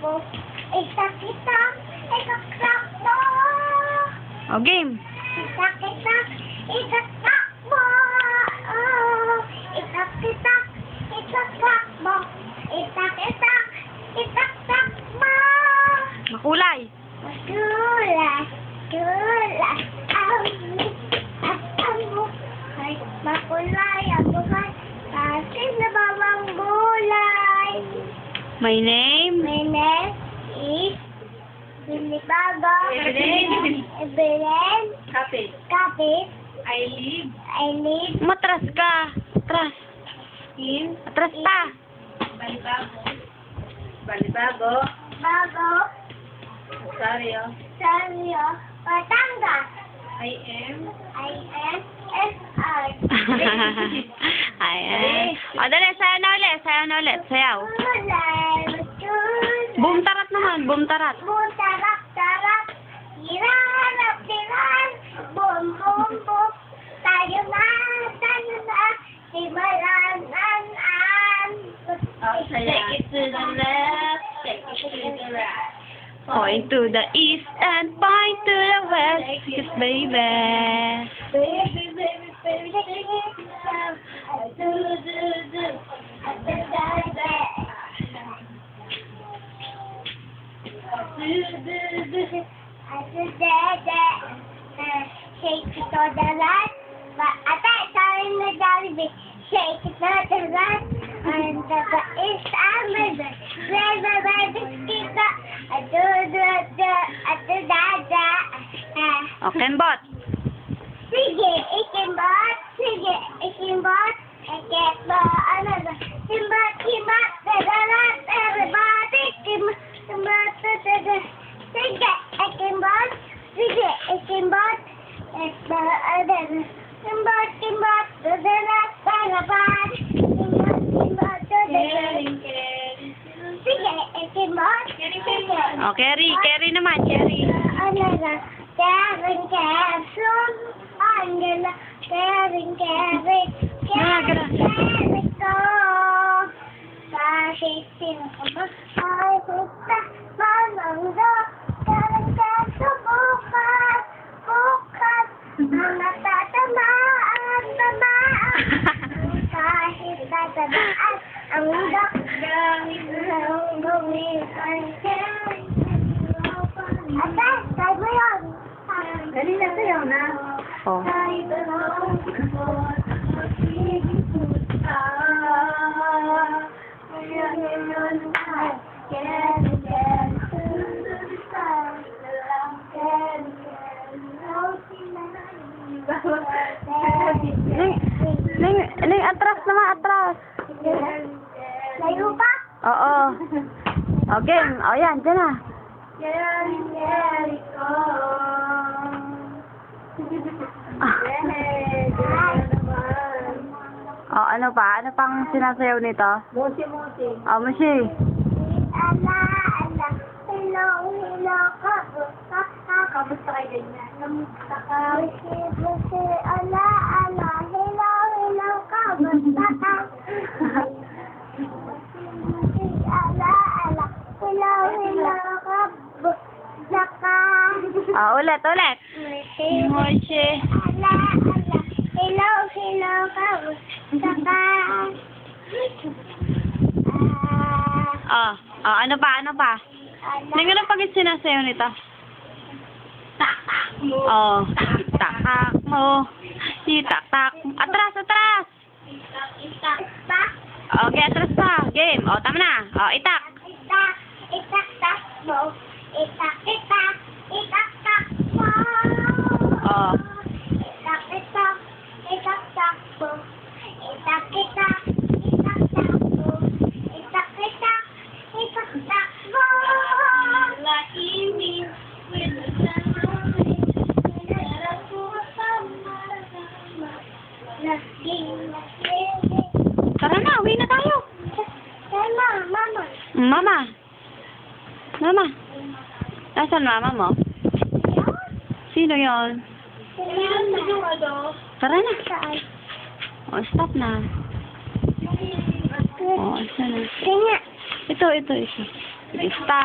takbo. Itak-itak, itak-takbo. O, game. Itak-itak, itak-takbo. Itak-itak, itak-takbo. Itak-itak, itak-takbo. Makulay. Makulay, kulay, ay, makulay, ang buhay, kasi nabawang gulay. My name? My name is Binibago. Belen. Kapit. Kapit. I live I live Matras ka. Atras. in Atras pa. Balibago. Balibago. Bago. Rosario. Sario. Batangas. I am ISSR. Ayan. O, dali. Sayaw na ulit. Sayaw na ulit. Sayaw. Kulay, kulay. Boom tarat naman. Boom tarat. Boom, tarap, tarap. Hirap, hirap. Boom, boom, boom. Tayo na. Simalan. Take it to the left. Take it to the right. Point to the east and point to the west. Yes, baby. Baby, baby, baby, take it down. I do. I do. Shake it to the right. Sorry, no Jollibee. Shake it to the right. And the east and the west. I do. O, Kenbot. Sige, ikimbot. Sige, ikimbot. Ikimbat. Simbat. Dadalat. Everybody. Simbat. Sige, ikimbot. Sige, ikimbot. Simbat. Dadalat. Everybody. Simbat. Caring, caring. Sige, ikimbot. Sige. O, Kerry. Kerry naman. Kerry. Karen, Angela, Karen, ko. Kahit sino ka ba, ay kita, mananggo. Karen, bukas, ang natatamaan. Kahit tatamaan, ang dakdang bumisan. Ate, tayo mo yun. Dali na sa'yo na. O. Ning, atras naman, atras. Layo pa? Oo. O, game. O, yan. Diyan na. Jericho. O, ano pa? Ano pang sinasayaw nito? Musi. O, Mushi. Ala, hello, kamusta ka? Kamusta kayo ganyan? Kamusta ka? Busi, ala, hello, kamusta ka? Busi, ala, hello, kamusta ka? O, ulit. Mushi. Ala, hello, kamusta ka? O, ano pa? Ning, ano pag sinasayaw nito? O, itak mo. Itak. Atras. Itak. Okay, atras pa. Game. O, tama na. O, itak. Itak mo. Itak mo. O. Itak mo. Itak mo. Laimig with the Tara na, uwi na tayo. Mama. Mama. Nasaan mama mo? Sino yon? Tara na. O, stop na. O, saan na? Kanya. Ito. Sige, stop.